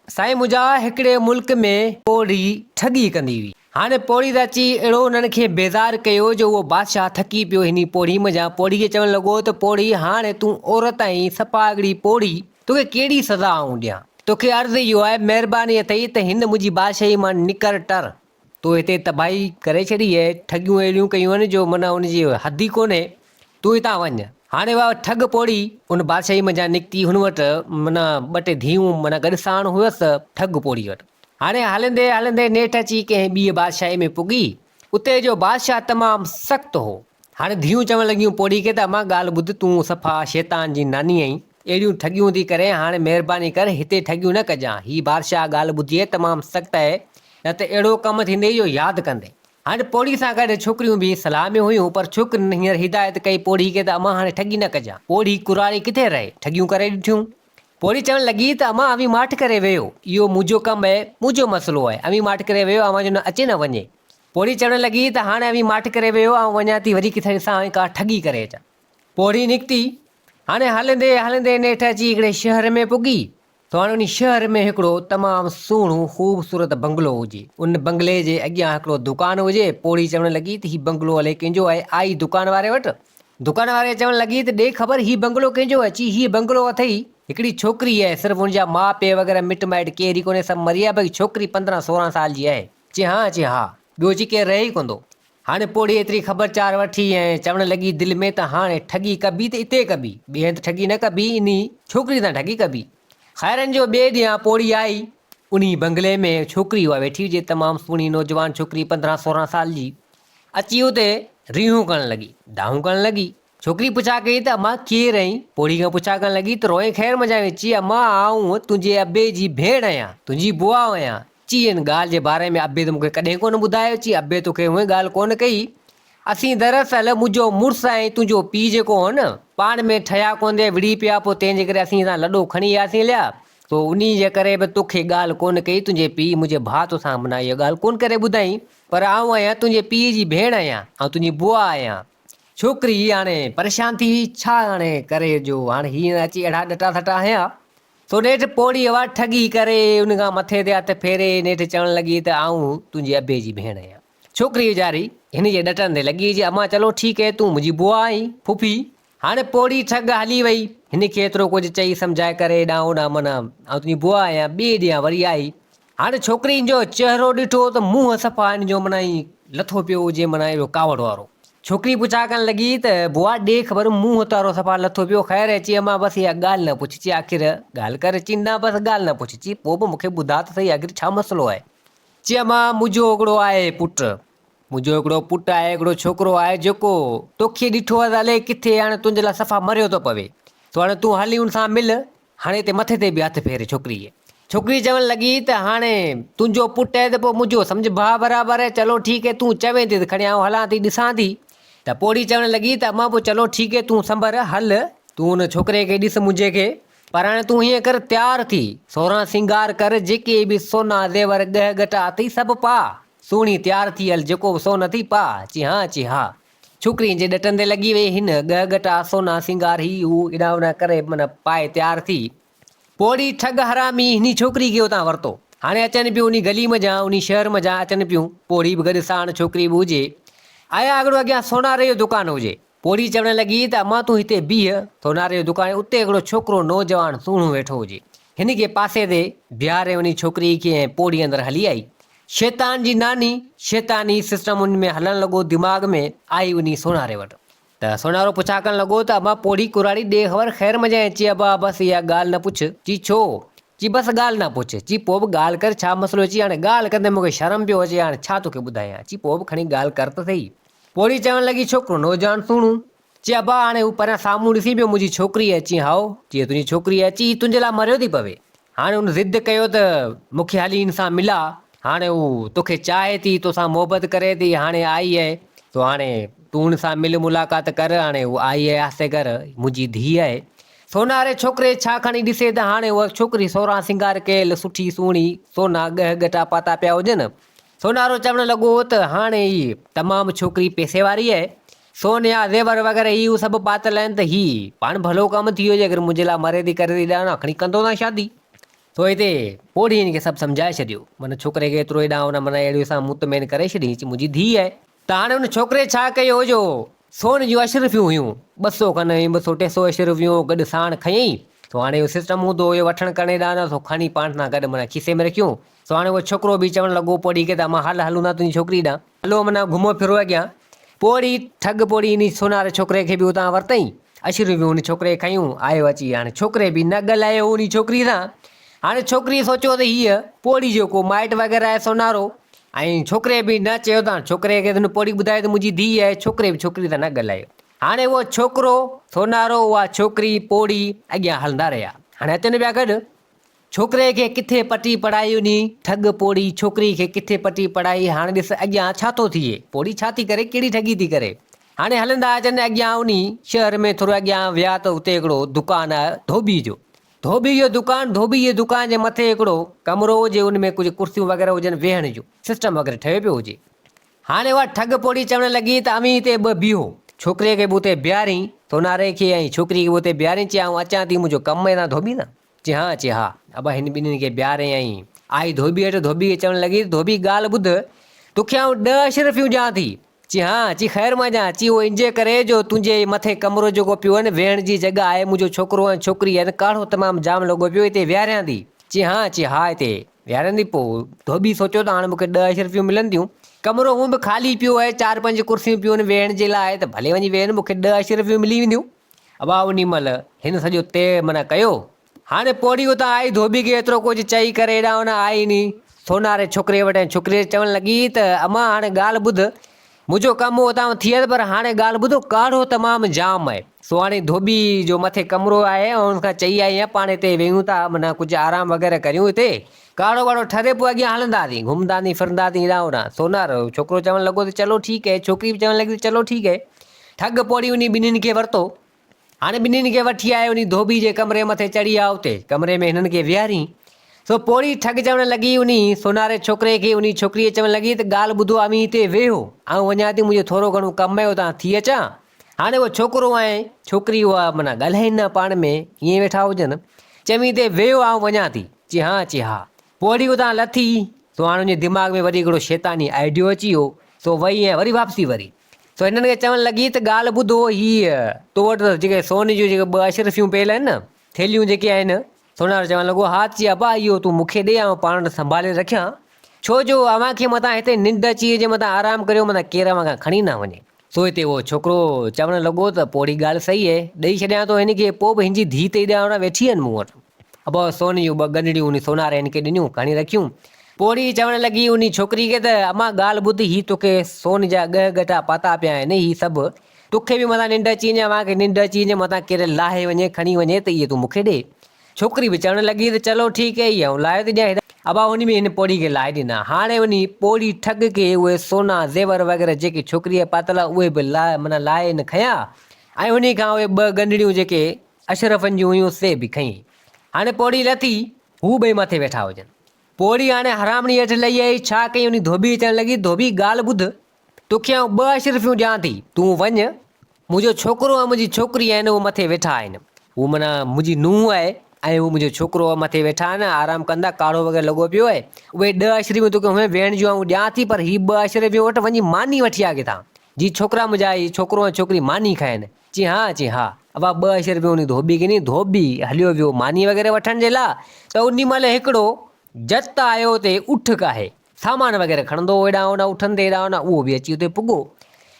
साईं मुंहिंजा हिकिड़े मुल्क में पोड़ी ठगी कंदी हुई। हाणे पोड़ी त अची अहिड़ो उन्हनि खे बेज़ार कयो जो उहो बादशाह थकी पियो हिन पोड़ी मञा। पोड़ी खे चवणु लॻो त पोड़ी हाणे तूं औरत आहीं, सफ़ा हिकिड़ी पोड़ी, तोखे कहिड़ी सज़ा आऊं ॾियां? तोखे अर्ज़ु इहो आहे, महिरबानी अथई त हिन मुंहिंजी बादशाही मां निकर टर। तूं हिते तबाही करे छॾी आहे, ठगियूं अहिड़ियूं कयूं आहिनि जो माना हुनजी हद ई कोन्हे, तूं हितां वञ। हाणे उहा ठग पोड़ी उन बादशाही मञा निकिती। हुन वटि माना ॿ टे धीअरूं माना गॾु साण हुयसि ठग पोड़ी वटि। हाणे हलंदे हलंदे नेठि अची कंहिं ॿी बादशाही में पुॻी। उते जो बादशाह तमामु सख़्तु हो। हाणे धीअरूं चवणु लॻियूं पोड़ी खे त अमां ॻाल्हि ॿुध, तूं सफ़ा शैतान जी नानी आहीं, अहिड़ियूं ठगियूं थी करे, हाणे महिरबानी कर हिते ठगियूं न कजांइ। हीअ बादशाह ॻाल्हि ॿुधी तमामु सख़्तु आहे, न त अहिड़ो कमु थींदे जो यादि कंदे। हाणे पोड़ी सां गॾु छोकिरियूं बि सलाह में हुयूं, पर छोकिरियुनि हींअर हिदायत कई पोड़ी खे त अमां हाणे ठगी न कजां। पोड़ी कुराड़ी किथे रहे, ठगियूं करे ॾिठियूं। पोड़ी चवणु लॻी त अमां अवी माठ करे वियो, इहो मुंहिंजो कमु आहे, मुंहिंजो मसइलो आहे, अवी माठ करे वियो, अवां जो न अचे न वञे। पोड़ी चवणु लॻी त हाणे अवी माठ करे वियो, ऐं वञा थी वरी किथे ॾिसां का ठगी करे अचां। पोड़ी निकिती। हाणे हलंदे हलंदे नेठि अची हिकिड़े शहर में पुॻी। त हाणे उन शहर में हिकिड़ो तमामु सुहिणो ख़ूबसूरत बंगलो हुजे। उन बंगले जे अॻियां हिकिड़ो दुकानु हुजे। पोड़ी चवणु लॻी त हीउ बंगलो हले कंहिंजो आहे। आई दुकान वारे वटि। दुकान वारे चवणु लॻी त ॾे ख़बर हीउ बंगलो कंहिंजो आहे? चई हीउ बंगलो अथई हिकिड़ी छोकिरी आहे, सिर्फ़ु हुनजा माउ पीउ वग़ैरह मिट माइट केर ई कोन्हे, सभु मरी विया, भई छोकिरी 15-16 साल जी आहे। चई हा, ॿियो चई केरु रहे ई कोन थो। हाणे पोड़ी एतिरी ख़बरचार वठी ऐं चवणु लॻी दिलि में त हाणे ठगी कबी त हिते कबी, ॿिए हंधि ठगी न कबी, इन छोकिरी सां ठगी कबी। ख़ैरनि जो ॿिए ॾींहुं पोड़ी आई। उन बंगले में छोकिरी उहा वेठी हुजे, तमामु सुहिणी नौजवान छोकिरी 15-16 साल जी। अची उते रीहूं करणु लॻी, दाहूं करणु लॻी। छोकिरी पुछा कई त अमां केरु आहीं? पोड़ी खां पुछा करणु लॻी त रोए ख़ैर मज़ा में। चई अमां आऊं तुंहिंजे अबे जी भेण आहियां, तुंहिंजी बुआ आहियां। चई हिन ॻाल्हि जे बारे में अबे त मूंखे कॾहिं कोन ॿुधायो। चई अबे तोखे उहे ॻाल्हि कोन कई, असीं दरअसल मुंहिंजो मुड़ुसु ऐं तुंहिंजो पीउ जेको हो न, पाण में ठहिया कोन थिया, विड़ी पिया, पोइ तंहिंजे करे असीं सां लॾो खणी वियासीं लिया, तो उन जे करे बि तोखे ॻाल्हि कोन कई। तुंहिंजे पीउ मुंहिंजे भाउ तोसां माना इहा ॻाल्हि कोन करे ॿुधाई, पर आऊं आहियां तुंहिंजे पीउ जी भेण आहियां ऐं तुंहिंजी बुआ आहियां। छोकिरी हाणे परेशान थी, छा हाणे करे जो, हाणे हीअं अची अहिड़ा ॾटा थटा हया। तो नेठि पोड़ी हवा ठगी करे उन खां मथे ते हथु फेरे नेठि चवणु लॻी त आऊं तुंहिंजे अबे जी भेण आहियां। छोकिरी वीचारी हिन जे ॾटनि ते लॻी जी, अमां चलो ठीकु है, तूं मुंहिंजी बुआ आहीं, फुफी। हाणे पोड़ी ठग हली वई। हिन खे एतिरो कुझु चई सम्झाए करे हेॾां होॾां माना ऐं तुंहिंजी बुआ आहियां। ॿिए ॾींहुं वरी आई। हाणे छोकिरी जो चहिरो ॾिठो त मुंहुं सफ़ा हिन जो माना लथो पियो हुजे, माना अहिड़ो कावड़ वारो। छोकिरी पुछा करणु लॻी त बुआ ॾे ख़बर, मुंहुं तारो सफ़ा लथो पियो, ख़ैर? चई अमां बसि इहा ॻाल्हि न पुछ। चई आख़िर ॻाल्हि कर। चई न बसि ॻाल्हि न पुछ। चई पोइ बि मूंखे ॿुधा त सही, आख़िर छा मसइलो आहे? चई अमां मुंहिंजो हिकिड़ो आहे पुटु, मुंहिंजो हिकिड़ो पुटु आहे, हिकिड़ो छोकिरो आहे जेको तोखे ॾिठो आहे त हले किथे, हाणे तुंहिंजे लाइ सफ़ा मरियो थो पवे। तो हाणे तूं हली हुन सां मिल। हाणे हिते मथे ते बि हथु फेरे छोकिरीअ। छोकिरी चवणु लॻी त हाणे तुंहिंजो पुटु आहे त पोइ मुंहिंजो सम्झ भाउ बराबरि आहे। चलो ठीकु है, तूं चवें थी त खणी आऊं हलां थी, ॾिसां थी। त पोड़ी चवणु लॻी त अमां पोइ चलो ठीकु है, तूं संभर हल, तूं हुन छोकिरे खे ॾिस मुंहिंजे खे, पर हाणे तूं हीअं कर, तयारु थी, सोरहां सिंगार कर, जेके बि सोना ज़ेवर ॻह गटा अथई सभु पा, सुहिणी तयारु थी हल, जेको बि सोन अथई पा। चई हा। छोकिरी जे ॾटनि ते लॻी वई, हिन ॻह गटा सोना सिंगार ही हू हेॾां होॾां करे माना पाए तयारु थी। पोड़ी ठग हरामी हिन छोकिरी खे उतां वरितो। हाणे अचनि पियूं उन गली मञा, उन शहर मञा अचनि पियूं, पोड़ी बि गॾु साण छोकिरी बि हुजे। आया हिकिड़ो अॻियां सोनारे जो दुकानु हुजे। पोड़ी चवणु लॻी त अमां तूं हिते बीह, सोनारे जो दुकानु, उते हिकिड़ो छोकिरो नौजवान सुहिणो वेठो हुजे। हिन खे पासे ते बीहारे उन छोकिरी खे ऐं पोड़ी अंदरि हली आई। शैतान जी नानी शैतानी सिस्टम उन में हलणु लॻो दिमाग़ में। आई उन सोनारे वटि त सोनारो पुछा करणु लॻो त अमां पोड़ी कुराड़ी ॾे ख़बर, ख़ैर मज़ा। चई अबा बसि इहा ॻाल्हि न पुछ। चई छो? चई बसि ॻाल्हि न पुछ। चई पोइ बि ॻाल्हि कर, छा मसइलो? चई हाणे ॻाल्हि कंदे मूंखे शर्म पियो अचे, हाणे छा तोखे ॿुधायां? चई पोइ बि खणी ॻाल्हि कर त सही। पोड़ी चवणु लॻी छोकिरो नौजवान सुहिणो। चई अबा हाणे हू परियां साम्हूं ॾिसी पियो, मुंहिंजी छोकिरी आहे। चई हाओ। चई तुंहिंजी छोकिरी आहे? चई तुंहिंजे लाइ मरियो थी पवे। हाणे हुन ज़िद कयो त मूंखे हली हिन सां मिला, हाणे हू तोखे चाहे थी, तोसां मोहबत करे थी, हाणे आई आहे, तो हाणे तूं हुन सां मिल मुलाक़ात कर। हाणे हू आई आहे आस्ते कर, मुंहिंजी धीउ आहे। सोनारे छोकिरे छा खणी ॾिसे त हाणे उहा छोकिरी सोरहां सिंगार कयल, सुठी सुहिणी, सोना ॻह गटा पाता पिया हुजनि। सोनारो चवणु लॻो त हाणे ही तमामु छोकिरी पैसे वारी आहे, सोन या ज़ेवर वग़ैरह ही सभु पातल आहिनि, त ही पाण भलो कमु थी वियो जे अगरि मुंहिंजे लाइ मरे थी करे थी ॾियां, खणी कंदो न शादी। तो हिते पोड़ी हिन खे सभु सम्झाए छॾियो, माना छोकिरे खे एतिरो हेॾां होॾां माना अहिड़ो सां मुतमैन करे छॾी, मुंहिंजी धीउ आहे। त हाणे हुन छोकिरे छा कयो जो सोन जूं अशरफियूं हुयूं 200 खनि 200 300 अशरफियूं गॾु साण खयईं। तो हाणे इहो सिस्टम हूंदो हुयो वठणु करण हेॾां होॾां, तो खणी पाण सां गॾु माना खीसे में रखियूं। तो हाणे उहो छोकिरो बि चवणु लॻो पोड़ी खे त मां हलूं था तुंहिंजी छोकिरी ॾांहुं, हलो माना घुमो फिरो अॻियां। पोड़ी ठग पोड़ी इन सोनारे छोकिरे खे बि उतां वरितईं, अशरफियूं उन छोकिरे खे खयूं, आयो अची। हाणे छोकिरे बि न ॻाल्हायो उन छोकिरी सां। हाणे छोकिरी सोचियो त हीअ पोड़ी जो को माइट वग़ैरह आहे सोनारो, ऐं छोकिरे बि न चयो त छोकिरे खे पोड़ी ॿुधाए त मुंहिंजी धीउ आहे, छोकिरे बि छोकिरी सां न ॻाल्हायो। हाणे उहो छोकिरो सोनारो उहा छोकिरी पोड़ी अॻियां हलंदा रहिया। हाणे अचनि पिया गॾु, छोकिरे खे किथे पटी पढ़ाई उनी ठग पोड़ी छोकिरी खे किथे पटी पढ़ाई। हाणे ॾिस अॻियां छा थो थिए, पोड़ी छा थी करे, कहिड़ी ठगी थी करे। हाणे हलंदा अचनि अॻियां उन शहर में थोरो अॻियां विया त हुते हिकिड़ो दुकानु आहे धोबी जो। धोबी जो दुकानु, धोबी जे दुकान जे मथे हिकिड़ो कमिरो हुजे, उन में कुझु कुर्सियूं वग़ैरह हुजनि वेहण जो सिस्टम वग़ैरह ठहियो पियो हुजे। हाणे उहा ठग पोड़ी चवणु लॻी त अमी हिते ॿ बीहो, छोकिरे खे बि उते बीहारईं सोनारे खे ऐं छोकिरी खे बि उते बीहारईं। चयाऊं अचां थी, मुंहिंजो कमु आहे तव्हां धोबी न। चई हा। अब हिन ॿिन्हिनि खे बीहारे ऐं आई धोबी हेठि। धोबी खे चवणु लॻी धोबी ॻाल्हि ॿुध, तोखे आउं 10 अशरफियूं ॾियां थी। चई ख़ैर मां ॾियां। उहो इंजे करे जो तुंहिंजे मथे कमिरो जेको पियो आहे न, वेहण जी जॻह आहे, मुंहिंजो छोकिरो ऐं छोकिरी आहे न, काढ़ो तमामु जाम लॻो पियो, हिते विहारियां थी। हा हिते विहारंदी। पोइ धोबी सोचियो त हाणे मूंखे 10 अशरफियूं मिलंदियूं, कमिरो हूअं बि ख़ाली पियो आहे, 4-5 कुर्सियूं पियूं आहिनि वेहण जे लाइ, त भले वञी वेहनि, मूंखे 10 अशरफियूं मिली वेंदियूं। अब उन महिल हिन सॼो ते माना कयो। हाणे पोड़ी उतां आई, धोबी खे एतिरो कुझु चई करे हेॾां होॾां आई नी सोनारे छोकिरे वटि। छोकिरे चवणु लॻी त अमां हाणे ॻाल्हि ॿुध, मुंहिंजो कमु उतां थिए पर हाणे ॻाल्हि ॿुधो, काढ़ो तमामु जाम आहे। सो हाणे धोबी जो मथे कमिरो आहे, ऐं हुनखां चई आई आहियां पाण हिते वेहूं था, माना कुझु आराम वग़ैरह करियूं, हिते काढ़ो वाढ़ो ठरे पोइ अॻियां हलंदासीं, घुमंदासीं फिरंदासीं हेॾां होॾां। सोनार छोकिरो चवणु लॻो त चलो ठीकु आहे, छोकिरी बि चवणु लॻी चलो ठीकु आहे। ठग पोड़ी उन ॿिन्हिनि खे वरितो। हाणे ॿिन्हिनि खे वठी आयो उन धोबी जे कमरे मथे चढ़ी विया, उते कमरे में हिननि खे विहारी। सो पोड़ी ठग चवणु लॻी उन सोनारे छोकिरे खे, उन छोकिरीअ चवणु लॻी त ॻाल्हि ॿुधो अमी हिते वेहो, आउं वञा थी, मुंहिंजो थोरो घणो कमु आहे, उतां थी अचां। हाणे उहो छोकिरो ऐं छोकिरी उहा माना ॻाल्हाइनि न पाण में, ईअं वेठा हुजनि। चईं हिते वेहो आउं वञा थी। हा। पोड़ी उतां लथी। सो हाणे उनजे दिमाग़ में वरी हिकिड़ो शैतानी आइडियो अची वियो। सो वई ऐं वरी वापसी वरी। सो हिननि खे चवणु लॻी त ॻाल्हि ॿुधो, हीअ तो वटि जेके सोन जूं जेके 2 अशरफियूं पियल आहिनि न, थेलियूं जेके आहिनि। सोनार चवणु लॻो हा। अबा इहो तूं मूंखे ॾे, ऐं पाण वटि संभाले रखियां, छो जो अव्हांखे मथां हिते निंड अची जे मथां आराम करियो, मथां केरु अव्हां खां खणी न वञे। सो हिते उहो छोकिरो चवणु लॻो त पोड़ी ॻाल्हि सही आहे, ॾेई छॾियां थो हिन खे, पोइ बि हिनजी धीउ त हेॾां होॾां वेठी आहिनि मूं वटि। अब सोन जूं 2 गंढड़ियूं उन सोनारे हिन खे ॾिनियूं, खणी रखियूं। पोड़ी चवणु लॻी उन छोकिरी खे त अमां ॻाल्हि ॿुध, ही तोखे सोन जा 2 गटा पाता पिया आहिनि, ही सभु तोखे बि मथां निंड अची वञे, अव्हांखे निंड अची वञे, मथां केरु लाहे वञे खणी वञे, त इहे तूं मूंखे ॾे। छोकिरी बि चवणु लॻी त चलो ठीकु आहे, इहा लाहे थी ॾियां। अब उन में हिन पोड़ी खे लाहे ॾिना। हाणे उन पोड़ी ठग खे उहे सोना ज़ेवर वग़ैरह जेके छोकिरीअ पातल उहे बि माना लाहे न खयां, ऐं उन खां उहे 2 गंढड़ियूं जेके अशरफनि जूं हुयूं से बि खईं। हाणे पोड़ी लथी, हू ॿई मथे वेठा हुजनि। पोड़ी हाणे हरामणी हेठि लही आई, छा कई उन धोबी चवणु लॻी धोबी ॻाल्हि ॿुध, तोखे आउं 2 अशरफियूं ॾियां थी, तूं वञ, मुंहिंजो छोकिरो ऐं मुंहिंजी छोकिरी आहिनि, उहे मथे वेठा आहिनि, हू माना मुंहिंजी नुंहुं आहे ऐं हू मुंहिंजो छोकिरो मथे वेठा आहिनि, आराम कंदा, काढ़ो वग़ैरह लॻो पियो आहे। उहे 10 अशरफियूं तोखे हुए वेहण जूं आउं ॾियां थी, पर हीअ 2 अशरफियूं वटि वञी मानी वठी आ किथां, जी छोकिरा मुंहिंजा ही छोकिरो ऐं छोकिरी मानी खाइनि। हा। अब 2 अशरफियूं उन धोबी खे ॾिनी। धोबी हलियो वियो मानी वग़ैरह वठण जे लाइ, त उन महिल हिकिड़ो जत आयो हुते उठ काहे, सामान वग़ैरह खणंदो हेॾां होॾां उठंदे हेॾां होॾां, उहो बि अची हुते पुॻो।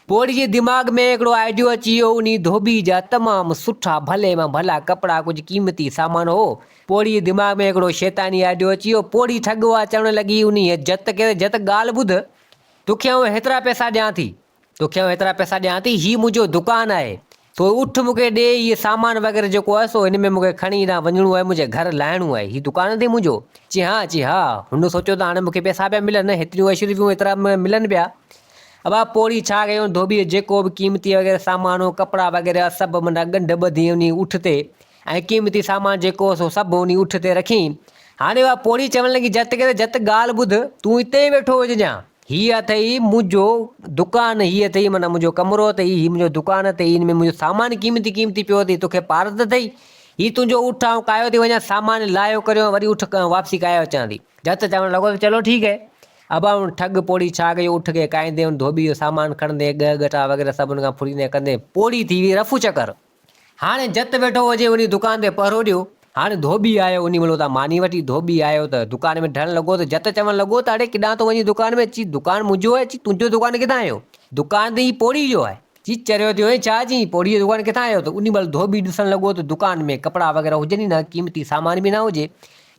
पोड़ी जे दिमाग़ में हिकिड़ो आइडियो अची वियो, उन धोबी जा तमामु सुठा भले मां भला कपिड़ा, कुझु क़ीमती सामान हो। पोड़ी जे दिमाग़ में हिकिड़ो शैतानी आइडियो अची वियो। पोड़ी ठग उहा चवणु लॻी उन जत खे, जत ॻाल्हि ॿुध, तोखे आउं हेतिरा पैसा ॾियां थी, ही मुंहिंजो दुकानु आहे, तो उठ मूंखे ॾे, इहे सामान वग़ैरह जेको आहे सो हिन में मूंखे खणी हेॾां वञिणो आहे, मुंहिंजे घर लाहिणो आहे, ही दुकानु ते मुंहिंजो। हा। हुन सोचियो त हाणे मूंखे पैसा पिया मिलनि, हेतिरियूं अशरफियूं हेतिरा मिलनि पिया। अब पोड़ी छा कयूं, धोबी जेको बि क़ीमती वग़ैरह सामान हो, कपिड़ा वग़ैरह सभु माना ॻंढ ॿधी उन उठ ते, ऐं क़ीमती सामान जेको सो सभु उन उठ ते रखी। हाणे उहा पोड़ी चवणु लॻी जत खे, जत ॻाल्हि ॿुध, तूं हिते ई वेठो हुजजांइ, हीअ अथई मुंहिंजो दुकानु, हीअ अथई माना मुंहिंजो कमिरो अथई, हीअ मुंहिंजो दुकानु अथई, हिन में मुंहिंजो सामान क़ीमती पियो अथई, तोखे पारत अथई, ही तुंहिंजो उठ ऐं कायो थी वञा, सामान लायो करियो, वरी उठ वापसी कायो अचां थी। जत चवणु लॻो त चलो ठीकु है। अब उन ठग पोड़ी छा कयो, उठ के काईंदे उन धोबी जो सामान खणंदे गटा वग़ैरह सभु उन खां फुड़ींदे कंदे पोड़ी थी हुई रफू चकर। हाणे जत वेठो हुजे उन दुकान ते पहरो ॾियो। हाणे धोबी आयो, उन महिल उतां मानी वठी धोबी आयो त दुकान में ढलण लॻो त जत चवणु लॻो त अड़े किॾां थो वञी दुकान में? अची दुकान मुंहिंजो आहे। अची तुंहिंजो दुकान किथां आयो? दुकान त ही पोड़ी जो आहे। जी चरियो थियो छा? जी पोड़ी जी दुकान किथां आयो? त उन महिल धोबी ॾिसणु लॻो त दुकान में कपिड़ा वग़ैरह हुजनि ई न, क़ीमती सामान बि न हुजे।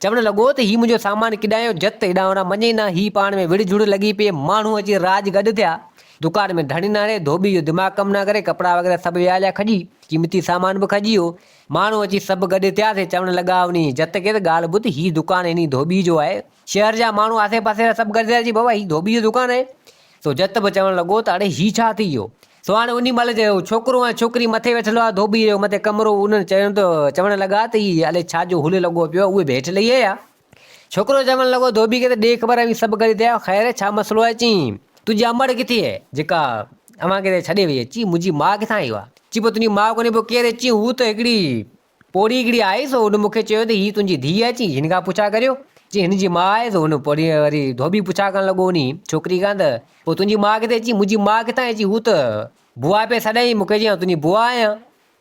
चवणु लॻो त ही मुंहिंजो सामान किॾां आयो? जत हेॾां होॾां मञे ई न। ही पाण में विड़ झुड़ लॻी पई, माण्हू अची राज गॾु थिया दुकान में ढणींदा रहे। धोबी जो दिमाग़ कमु न करे, कपिड़ा वग़ैरह सभु विहालिया खॼी, क़ीमती सामान बि खॼी वियो। माण्हू अची सभु गॾु थियासीं, चवणु लॻा उन जत खे त ॻाल्हि ॿुध, ही दुकान इनी धोबी जो आहे। शहर जा माण्हू आसे पासे जा सभु गॾु थिया जी बाबा ही धोबी जो दुकान आहे। सो जत बि चवणु लॻो त अड़े ही छा थी वियो? सो हाणे उन महिल जो छोकिरो ऐं छोकिरी मथे वेठल आहे, धोबी जो मथे कमिरो, उन्हनि चवणु लॻा त ही अलाए छाजो हुल लॻो पियो, उहे बि हेठि लही आया। छोकिरो चवणु लॻो धोबी खे त ॾे ख़बर आहे, सभु गॾु थिया, ख़ैर छा मसइलो आहे? चई तुंहिंजी अमड़ किथे आहे जेका अव्हां खे छॾे वई? अची मुंहिंजी माउ किथां आई आहे? चई पोइ तुंहिंजी माउ कोन्हे? पोइ केरु? अची हू त हिकिड़ी पोड़ी हिकिड़ी आई, सो हुन मूंखे चयो त ही तुंहिंजी धीउ आहे। चई हिन खां पुछा करियो। चई हिन जी माउ आहे। सो हुन पोड़ी वरी धोबी पुछा करणु लॻो उन छोकिरी खां त पोइ तुंहिंजी माउ किथे? अची मुंहिंजी माउ किथां आहे? अची हू त बुआ पे सॾाई मूंखे, चई तुंहिंजी बुआ आहियां,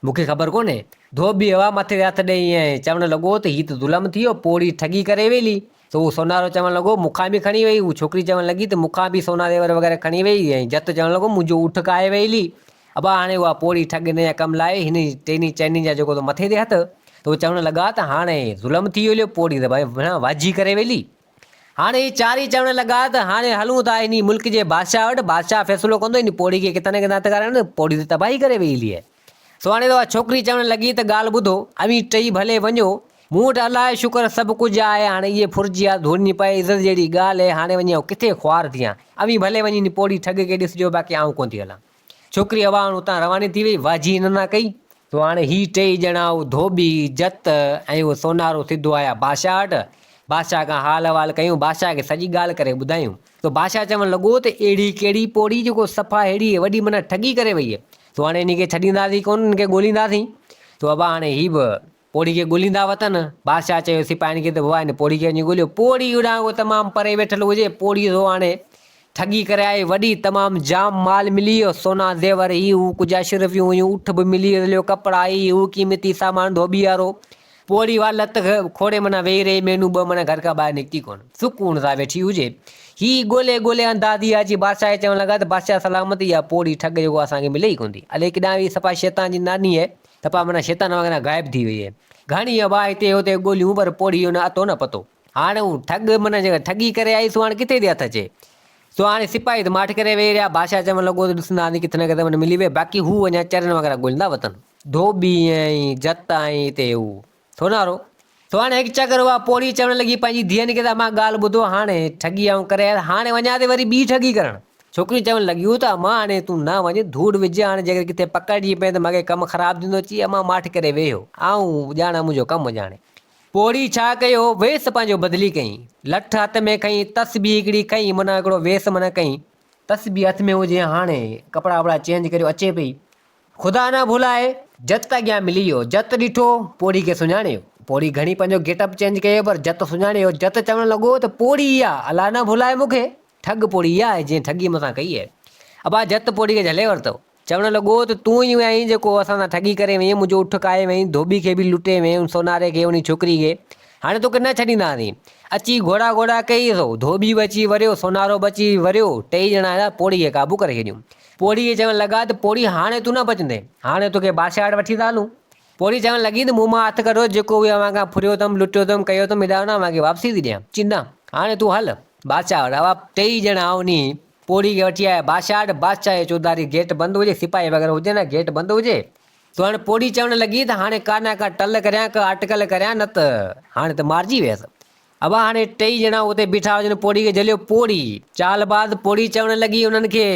मूंखे ख़बर कोन्हे। धोबी हवा मथे हथ ॾेई ऐं चवणु लॻो त ही त ज़ुल्म थी वियो, पोड़ी ठगी करे वेली। त उहो सोनारो चवणु लॻो मूंखां बि खणी वई। उहा छोकिरी चवणु लॻी त मूंखां बि सोना जेवर वग़ैरह खणी वई। ऐं जत चवणु लॻो मुंहिंजो उठ काए वेली। अब हाणे उहा पोड़ी ठग हिन जा कमु लाइ हिन टिनी चइनी जा जेको मथे ते हथ। त उहो चवणु लॻा त हाणे ज़ुल्म थी वियो, पोड़ी त भाई वाझी करे वेली। हाणे ही चारी चवणु लॻा त हाणे हलूं था इन मुल्क जे बादशाह वटि, बादशाह फ़ैसिलो कंदो इन पोड़ी खे किथां न किथां त कराइनि, पोड़ी त तबाही करे वेली आहे। सो हाणे त छोकिरी चवणु लॻी त ॻाल्हि ॿुधो, अवी टई भले वञो, मूं वटि अलाए शुक्र सभु कुझु आहे। हाणे इहे फुरिजी आहे, धूनी पए, इज़त जहिड़ी ॻाल्हि आहे। हाणे वञी किथे ख्वार थियां? अवी भले वञी इन पोड़ी ठग खे ॾिसजो, बाक़ी आऊं कोन थी हलां। छोकिरी हवा उतां रवानी थी वई, वाझी हिन न कई। तो हाणे ही टई ॼणा, धोबी, जत ऐं उहो सोनारो सिधो आया बादशाह वटि। बादशाह खां हाल अहिवाल कयूं, बादशाह खे सॼी ॻाल्हि करे ॿुधायूं। तो बादशाह चवणु लॻो त अहिड़ी कहिड़ी पोड़ी जेको सफ़ा अहिड़ी वॾी माना ठगी करे वई आहे। तो हाणे इन खे छॾींदासीं कोन, इनखे ॻोल्हींदासीं। तो अबा हाणे ही बि पोड़ी खे ॻोल्हींदा वतन। बादशाह चयो सिपाहियुनि खे त बाबा हिन पोड़ी खे वञी ॻोल्हियो। पोड़ी उॾां उहो तमामु परे वेठल हुजे, पोड़ी तो हाणे ठगी करे आई वॾी, तमामु जाम माल मिली वियो, सोना ज़ेवर ही हू कुझु अशरफियूं हुयूं, उठ बि मिली वियो, कपिड़ा ही हू क़ीमती सामान, धोबी वारो। पोड़ी वाह लत खोड़े माना वेही रही, मेनू ॿ माना घर खां ॿाहिरि निकिती कोन, सुकून सां वेठी हुजे। ही ॻोल्हे ॻोल्हे अंदाज़ी अची बादशाह चवणु लॻा त बादशाह सलामती, आहे पोड़ी ठग जेको असांखे मिले ई कोन थी। अले किॾां बि सफ़ा शैतान जी नानी आहे, सफ़ा माना शैतान वग़ैरह गाइब थी वई आहे। घणी अबा हिते हुते ॻोल्हियूं, पर पोड़ी जो न अतो न पतो। हाणे हू ठग माना जेका ठगी करे आई, सो हाणे किथे थी हथ अचे? सो हाणे सिपाही त माठ करे वेही रहिया। बादशाह चवणु लॻो त ॾिसंदासीं किथे न किथे माना मिली वे, बाक़ी हू अञा चरण वग़ैरह ॻोल्हींदा वतन, धोबी ऐं जत ऐं हिते हू सोनारो। सो हाणे हिकु चकर उहा पोड़ी चवणु लॻी पंहिंजी धीअनि खे त मां ॻाल्हि ॿुधो, हाणे ठगी ऐं करे हाणे वञा थी वरी ॿी ठगी करणु। छोकिरियूं चवणु लॻियूं त मां हाणे तूं न वञ, धूड़ विझ, हाणे जेकर किथे पकड़िजी पए त मूंखे कमु ख़राबु थींदो। अची मां माठ करे वेहो, ऐं ॼाण मुंहिंजो कमु ॼाणे। पोड़ी छा कयो, वेस पंहिंजो बदिली कई, लठ हथ में खईं, तस्बी हिकिड़ी खईं, माना हिकिड़ो वेस माना कई, तस्बी हथ में हुजे, हाणे कपिड़ा वपिड़ा चेंज करियो, अचे पई। ख़ुदा न भुलाए जत अॻियां मिली वियो, जत ॾिठो पोड़ी खे सुञाणियो। पोड़ी घणी पंहिंजो गेटअप चेंज कयो, पर जत सुञाणियो। जत चवणु लॻो त पोड़ी इहा, अला न भुलाए मूंखे, ठग पोड़ी इहा आहे जंहिं ठगी मूंसां कई आहे। अबा जत पोड़ी खे झले वरितो, चवणु लॻो त तूं ई आहीं जेको असां सां ठगी करे वई, मुंहिंजो उठ काए वई, धोबी खे बि लुटे वई, सोनारे खे, उन छोकिरी खे। हाणे तोखे न छॾींदासीं। अची घोड़ा घोड़ा कई, धोबी बि अची वरियो, सोनारो बि अची वरियो, टई ॼणा पोड़ी खे क़ाबू करे छॾियूं। पोड़ी खे चवणु लॻा त पोड़ी हाणे तूं न बचंदे, हाणे तोखे बादशाह वटि वठी था हलूं। पोड़ी चवणु लॻी त मूं मां हथु कढो, जेको बि अव्हां खां फुरियो अथमि, लुटियो अथमि, कयो अथमि, हेॾा न मूंखे वापसी थी ॾियां। चई न हाणे तूं हल बादशाह वटि। अवा टई ॼणा उन पोड़ी खे वठी आया बादशाह वटि। बादशाह जे चौधारी गेट बंदि हुजे, सिपाही वग़ैरह हुजे न, गेट बंदि हुजे। तो हाणे पोड़ी चवणु लॻी त हाणे का न का टल करियां, का अटकल करियां, न त हाणे त मारिजी वियसि। अबा हाणे टई ॼणा उते बीठा हुजनि, पोड़ी खे झलियो। पोड़ी चालबाज़ पोड़ी चवणु लॻी उन्हनि खे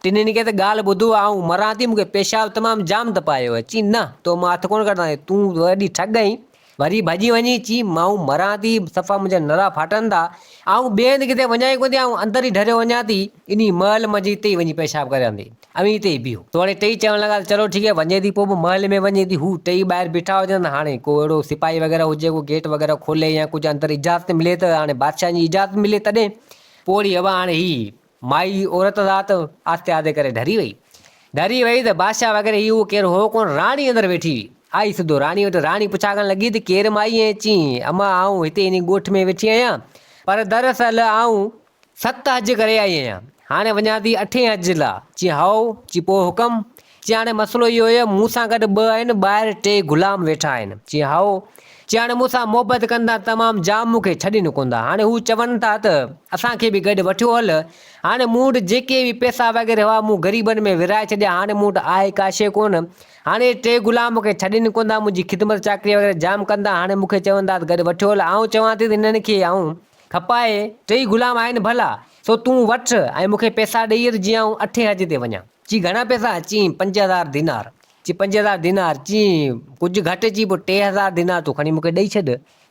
टिनिनि खे त ॻाल्हि ॿुधो, आऊं मरां थी, मूंखे पेशाब तमामु जाम तपायो आहे। चई न तो मां हथु कोन कढंदासीं, तूं वॾी ठग आहीं, वरी भॼी वञी ची मां मरां थी, सफ़ा मुंहिंजा नरा फाटनि था, ऐं ॿिए हंधि किथे वञा ई कोन थी, ऐं अंदरि ई ढरियो वञा थी, इन महल मंझि हिते ई वञी पेशाब करियां थी, अवी हिते ई बीहो। तो हाणे टई चवणु लॻा चलो ठीकु आहे, वञे थी पोइ बि महल में वञे थी, हू टई ॿाहिरि बीठा हुजनि, हाणे को अहिड़ो सिपाही वग़ैरह हुजे, को गेट वग़ैरह खोले या कुझु अंदरि इजाज़त मिले, त हाणे बादशाह जी इजाज़त मिले तॾहिं। पोड़ी हवा हाणे ही माई औरत रात आस्ते आस्ते करे ढरी वई त बादशाह वग़ैरह ही उहो केरु हो कोन, राणी अंदरि वेठी हुई। आई सिधो राणी वटि, राणी पुछा करणु लॻी त केरु माई ऐं ची अम्मा आऊं हिते इन ॻोठ में वेठी आहियां, पर दरअसल आऊं 7 हज करे आई आहियां, हाणे वञा थी 8हें हज लाइ। चई हाओ, चई पोइ हुकम। चई हाणे मसइलो इहो आहे, मूंसां गॾु 2 आहिनि, ॿाहिरि 3 गुलाम वेठा आहिनि। चई हाओ, चई हाणे मूंसां मोहबत कंदा तमामु जाम, मूंखे छॾी न कोन्दा, हाणे हू चवनि था त असांखे बि गॾु वठियो हल। हाणे मूं वटि जेके बि पैसा वग़ैरह हुआ मूं ग़रीबनि में विराए छॾिया, हाणे मूं वटि आहे का शइ कोन, हाणे 3 गुलाम मूंखे छॾीनि कोन्दा, मुंहिंजी ख़िदमत चाकरी वग़ैरह जाम कंदा, हाणे मूंखे चवंदा त गॾु वठियो हल। आऊं चवां थी त हिननि खे आऊं खपाए, 3 गुलाम आहिनि भला, सो तूं वठि ऐं मूंखे पैसा ॾेई त जीअं आऊं 8हें हज ते वञा। चई घणा पैसा? चई 5000 दीनार। चई 5000 दीनार, चई कुझु घटि, चई पोइ 3000 दीनार तूं खणी मूंखे ॾेई छॾ।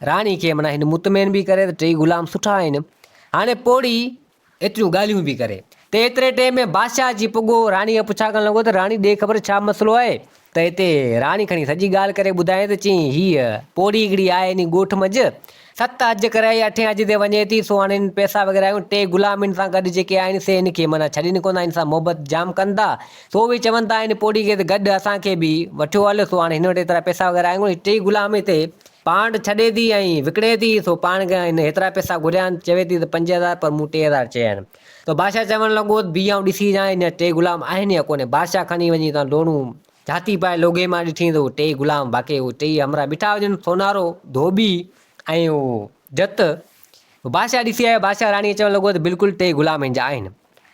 राणी खे माना हिन मुतमैन बि करे त 3 गुलाम सुठा आहिनि। हाणे पोड़ी एतिरियूं ॻाल्हियूं बि करे त एतिरे टाइम में बादशाह जी पुॻो राणी खे पुछा करणु लॻो त राणी ॾे ख़बर छा मसइलो आहे। त हिते राणी खणी सॼी ॻाल्हि करे ॿुधाए त चई हीअ पोड़ी हिकिड़ी आहे इन ॻोठ मंझि, 7 हज करे 8हें हज ते वञे थी, सो हाणे पैसा वग़ैरह आहियूं, 3 गुलाम हिन सां गॾु जेके आहिनि से हिनखे माना छॾीनि कोन था, हिन सां मोहबत जाम कनि था, सो बि चवनि था हिन पोड़ी खे त गॾु असांखे बि वठियो हल। सो हाणे हिन वटि एतिरा पैसा वग़ैरह आहियूं, 3 गुलाम हिते पाण छॾे थी ऐं विकिणे थी, सो पाण खे हिन हेतिरा पैसा घुरिया आहिनि, चवे थी त 5000, पर मूं 3000 चया आहिनि। त बादशाह चवणु लॻो बीह ॾिसी जाए हिन 3 गुलाम आहिनि या कोन्हे। बादशाह खणी वञी त लोणू झाती पाए लोगे मां ॾिठी त 3 गुलाम बाक़ी 3 हमरा बीठा हुजनि, सोनारो, धोबी ऐं उहो जत। बादशाह ॾिसी आयो, बादशाह राणी चवणु लॻो त बिल्कुलु 3 गुलाम हिन जा आहिनि।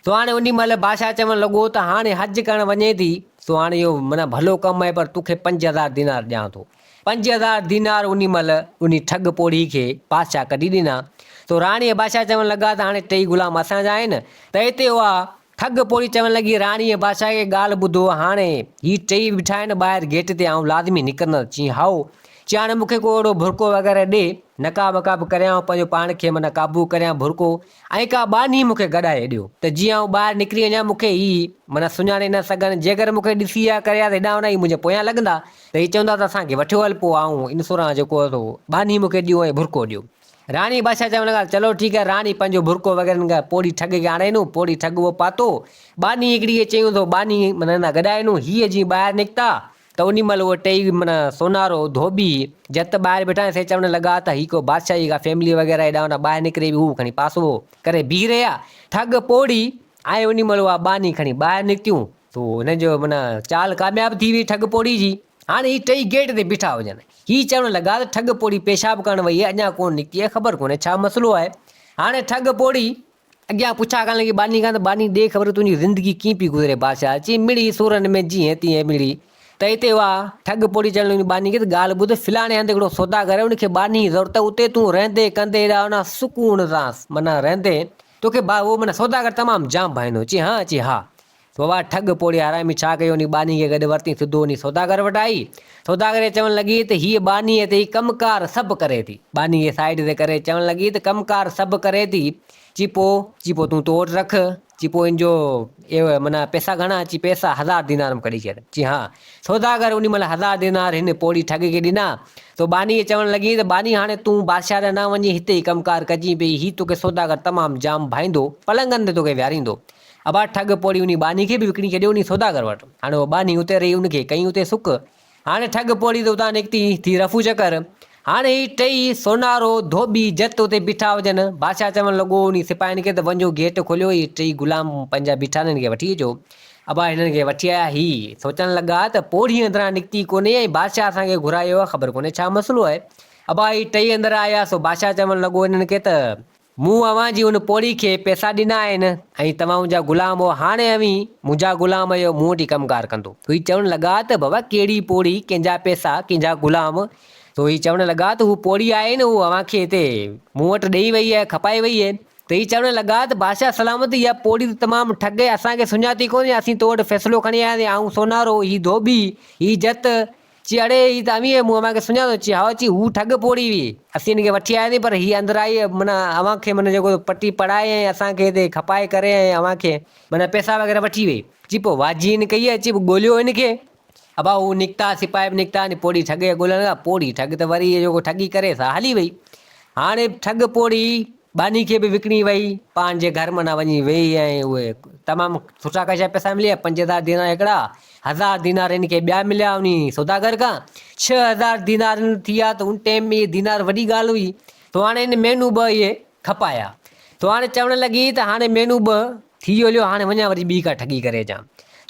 सो हाणे उन महिल बादशाह चवणु लॻो त हाणे हज करणु वञे थी, सो हाणे इहो माना भलो कमु आहे, पर तोखे 5000 दीनार ॾियां थो। 5000 दीनार उन महिल उन ठग पोड़ी खे बादशाह कढी ॾिना। तो राणी बादशाह चवणु लॻा त हाणे 3 गुलाम असांजा आहिनि। त हिते उहा ठग पोड़ी चवणु लॻी राणी बादशाह खे ॻाल्हि ॿुधो, हाणे ही 3 बीठा आहिनि ॿाहिरि गेट ते, ऐं लाज़मी निकिरंदुसि। चई हाओ, चई हाणे मूंखे को अहिड़ो भुरको वग़ैरह ॾे, नकाब वकाब करियां, पंहिंजो पाण खे माना क़ाबू करियां भुरको, ऐं का बानी मूंखे गॾाए ॾियो, त जीअं आऊं ॿाहिरि निकिरी वञा मूंखे ही माना सुञाणे न सघनि, जेकर मूंखे ॾिसी या करिया त हेॾां होॾां ही मुंहिंजे पोयां लॻंदा, त ही चवंदा त असांखे वठियो हल, पोइ आऊं इन सोरां जेको बानी मूंखे ॾियो ऐं भुरको ॾियो। राणी बादशाह चवणु लॻा चलो ठीकु आहे। राणी पंहिंजो भुरको वग़ैरह पोड़ी ठग खे आणाइनू, पोड़ी ठग उहो पातो, बानी हिकिड़ी चयूं त बानी माना गॾाइनू, हीअ जीअं ॿाहिरि निकिता त उन महिल उहे 3 माना सोनारो, धोबी, जत ॿाहिरि वेठा, से चवणु लॻा त ही को बादशाही का फैमिली वग़ैरह हेॾां होॾां ॿाहिरि निकिरे, हू खणी पासो करे बीह रहिया। ठग पोड़ी ऐं उन महिल उहा बानी खणी ॿाहिरि निकितियूं, तो हिन जो माना चाल कामयाबु थी वई ठग पोड़ी जी। हाणे ही 3 गेट ते बीठा हुजनि, ही चवणु लॻा त ठग पोड़ी पेशाब करणु वई आहे, अञा कोन निकिती आहे, ख़बर कोन्हे छा मसइलो आहे। हाणे ठग पोड़ी अॻियां पुछा करणु लॻी बानी खां त बानी ॾे ख़बर तुंहिंजी ज़िंदगी कीअं पई गुज़रे बादशाह। चई मिड़ी सूरनि में जीअं तीअं मिड़ी। त हिते उहा ठग पोड़ी चवणु लॻी बानी खे त ॻाल्हि ॿुध, फिलाणे हंधि हिकिड़ो सौदागर आहे, उनखे बानी जी ज़रूरत, उते तूं रहंदे कंदे हेॾा होॾां सुकून सां माना रहंदे, तोखे उहो माना सौदागर तमामु जाम भाईंदो। चई हा, चई हा। तो उहा ठग पोड़ी आरामी छा कयो, उन बानी खे गॾु वरिती, सिधो उन सौदागर वटि आई। सौदागर चवणु लॻी त हीअ बानी ते कमकार सभु करे थी, बानी खे साइड ते करे चवणु लॻी त कमकार सभु करे थी। चई पोइ तूं तो वटि रख। चई पोइ हिनजो माना पैसा घणा? चई पैसा 1000 दीनार में कढी छॾ। चई हा। सौदागर उन महिल 1000 दीनार हिन पोड़ी ठग खे ॾिना। तो बानी खे चवणु लॻी त बानी हाणे तूं बादशाह ॾे न वञी, हिते ई कमकार कजी पई, ही तोखे सौदागर तमामु जाम भाईंदो, पलंगनि ते तोखे विहारींदो। अबा ठग पोड़ी उन बानी खे बि विकिणी छॾियो उन सौदागर वटि। हाणे उहो बानी उते रही, उनखे कई उते सुक। हाणे ठग पोड़ी त उतां निकिती थी रफू चकर। हाणे ही 3 सोनारो, धोबी, जत उते बीठा हुजनि। बादशाह चवणु लॻो उन सिपाहियुनि खे त वञो गेट खोलियो, ही 3 गुलाम पंहिंजा बीठा आहिनि, हिननि खे वठी अचो। अबा हिननि खे वठी आया। ही सोचणु लॻा त पोड़ी अंदरां निकिती कोन्हे ऐं बादशाह असांखे घुरायो आहे, ख़बर कोन्हे छा मसइलो आहे। अबा ही 3 अंदरि आया। सो बादशाह चवणु लॻो हिननि खे त मूं अव्हां जी उन पोड़ी खे पैसा ॾिना आहिनि ऐं तव्हां मुंहिंजा गुलाम हो, हाणे अवी मुंहिंजा गुलाम इहो मूं वटि ई कमकार कंदो। तो ही चवणु लॻा त बाबा कहिड़ी पोड़ी, कंहिंजा पैसा, कंहिंजा गुलाम। तो ही चवणु लॻा त हू पोड़ी आहे न, उहो अव्हांखे हिते मूं वटि ॾेई वई आहे, खपाए वई आहे। त ही चवणु लॻा त बादशाह सलामत, इहा पोड़ी त तमामु ठग आहे, असांखे सुञाती कोन्हे, असीं तो वटि फ़ैसिलो खणी आया आहियूं, ऐं सोनारो, ही धोबी, ही जत। चई अड़े ही त अमीअ मूं अमांखे सुञातो? चई हा। चई हू ठग पोड़ी हुई, असीं हिनखे वठी आयासीं पर हीअ अंदरि आई माना अव्हांखे माना जेको पटी पढ़ाए ऐं असांखे हिते खपाए करे ऐं अव्हांखे माना पैसा वग़ैरह वठी वई। चई पोइ वाजी हिन कई आहे? चई पोइ ॻोल्हियो हिनखे। अबा हू निकिता सिपाही बि निकिता नी पोड़ी ठग ॻोल्हण लॻा। पोड़ी ठग त वरी इहो जेको ठगी करे सा हली वई। हाणे ठग पोड़ी बानी खे बि विकिणी वई, पंहिंजे घर माना वञी वेही ऐं उहे तमामु सुठा ख़ासा पैसा मिलिया। 5000 दीनार हिकिड़ा, 1000 दीनार हिनखे ॿिया मिलिया उन सौदागर खां। 6000 दीनार थी विया। त उन टाइम में इहे दीनार वॾी ॻाल्हि हुई। तो हाणे हिन मेनू ॿ इहे खपाया। तो हाणे चवणु लॻी त हाणे मेनू ॿ थी वियो लियो, हाणे वञा वरी ॿी का ठगी करे अचां।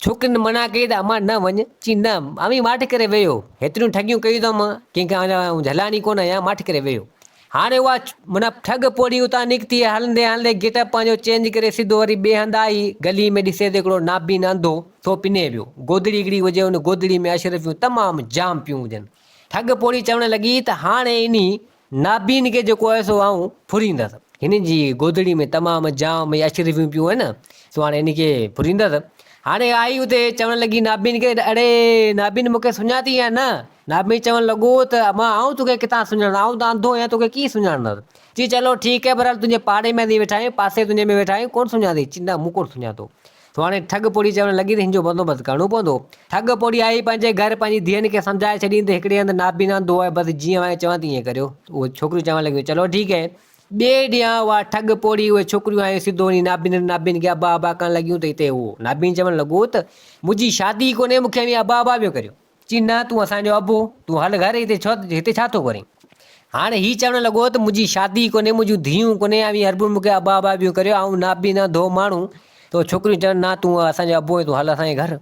छोकिरियुनि मना कई त अमा न वञ। चई न अमी माठि करे वियो, हेतिरियूं ठगियूं कयूं अथऊं मां, कंहिंखां अञा झलानी कोन आहियां, माठि करे वियो। हाणे उहा माना ठग पोड़ी उतां निकिती, हलंदे हलंदे गेटअप पंहिंजो चेंज करे सिधो वरी ॿिए हंधि आई। गली में ॾिसे त हिकिड़ो नाबीन अंधो थो पिने पियो, गोदड़ी हिकिड़ी हुजे उन गोदड़ी में अशरफियूं तमामु जाम पियूं हुजनि। ठग पोड़ी चवणु लॻी त हाणे इन नाबीन खे जेको आहे सो आऊं फुरींदसि। हिन जी गोदड़ी में तमामु जाम अशरफियूं पियूं आहिनि, सो हाणे हिनखे फुरींदसि। हाणे आई हुते चवणु लॻी नाबीन खे, अड़े नाबीन मूंखे सुञाती या न? नाबीन चवणु लॻो त मां आऊं तोखे किथां सुञाणा, आऊं त अंधो आहियां, तोखे कीअं सुञाणंदसि? चई चलो ठीकु है, पर तुंहिंजे पाड़े में वेठा आहियूं, पासे तुंहिंजे में वेठा आहियूं, कोन सुञाती? चई न मूं कोन सुञातो। तो हाणे ठग पोड़ी चवणु लॻी त हिन जो बंदोबस्तु करिणो पवंदो। ठग पोड़ी आई पंहिंजे घर, पंहिंजी धीअनि खे सम्झाए छॾींदी त हिकिड़े हंधि नाबीन अंधो आहे, बसि जीअं मां चवां थी ईअं करियो। उहे छोकिरियूं चवणु लॻियूं चलो ठीकु है। ॿिए ॾींहुं उहा ठग पोड़ी उहे छोकिरियूं आयूं, सिधो वञी नाबीन खे अबा अबा करणु लॻियूं। त हिते उहो नाबीन चवणु लॻो त मुंहिंजी शादी कोन्हे, मूंखे अञा अबा अबा पियो करियो। चई न तूं असांजो अबो, तूं हल घर, हिते छा थो करीं? हाणे हीउ चवणु लॻो त मुंहिंजी शादी कोन्हे, मुंहिंजियूं धीअूं कोन्हे, हरबुल मूंखे अबा अबा पियो करियो, ऐं नाबीन अंधो माण्हू। तो छोकिरियूं चवनि न तूं असांजो अबो आहीं, तूं हल असांजे घर।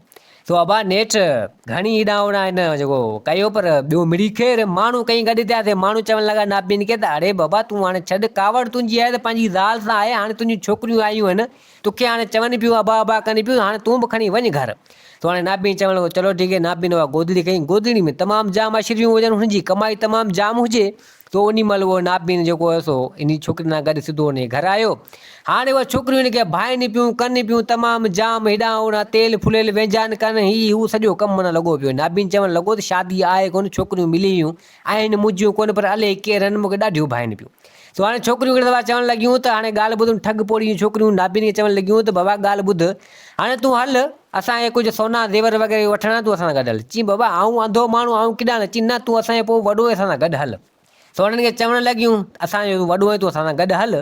तो अबा नेठि घणी हेॾां होॾां हिन जेको कयो, पर ॿियो मिड़ी ख़ैर माण्हू कई गॾु थिया। ते माण्हू चवणु लॻा नाबीन खे त अड़े बाबा तूं हाणे छॾ, कावड़ तुंहिंजी आहे त पंहिंजी ज़ाल सां आहे, हाणे तुंहिंजियूं छोकिरियूं आयूं आहिनि, तोखे हाणे चवनि पियूं अबा अबा कनि पियूं, हाणे तूं बि खणी वञ घर। तो हाणे नाबीन चवणु लॻो चलो ठीकु है। नाबीन उहा गोदड़ी कई, गोदड़ी में तमामु जाम अशरियूं हुजनि, हुनजी कमाई तमामु जाम हुजे। तो उन महिल उहो नाबीन जेको आहे सो इन छोकिरी सां गॾु सिधो उन घर आयो। हाणे उहा छोकिरियूं हिनखे भाइनि पियूं, कनि पियूं तमामु जाम, हेॾां होॾां तेल फुलियल वेझान कनि, हू सॼो कमु माना लॻो पियो। नाबीन चवणु लॻो त शादी आहे कोन, छोकिरियूं मिली वियूं आहिनि मुंहिंजियूं कोन, पर अले केरु आहिनि, मूंखे ॾाढियूं भाइनि पियूं। तो हाणे छोकिरियूं हिकिड़े दफ़ा चवणु लॻियूं त हाणे ॻाल्हि ॿुध, ठग पोड़ी जूं छोकिरियूं नाबीन खे चवणु लॻियूं त बाबा ॻाल्हि ॿुध, हाणे तूं हल असांखे कुझु सोना ज़ेवर वग़ैरह वठणा, तूं असां सां गॾु हल। चई बाबा आऊं अंधो माण्हू, आऊं केॾां हल? चई न तूं असांजे पोइ वॾो असां सां गॾु हल। तो हुननि खे चवणु लॻियूं असांजो वॾो आहे, तूं असां सां गॾु हल।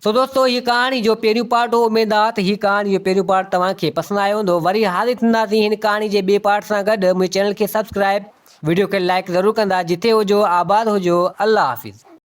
तो दोस्तो हीअ कहाणी जो पहिरियों पार्ट हो, उमेद आहे त हीअ कहाणी जो पहिरियों पार्ट तव्हांखे पसंदि आयो हूंदो। वरी हाज़िर थींदासीं हिन कहाणी जे ॿिए पार्ट सां गॾु। मुंहिंजे चैनल खे सब्सक्राइब, वीडियो खे लाइक ज़रूरु कंदा। जिथे हुजो आबाद हुजो, अल्लाह हाफ़िज़।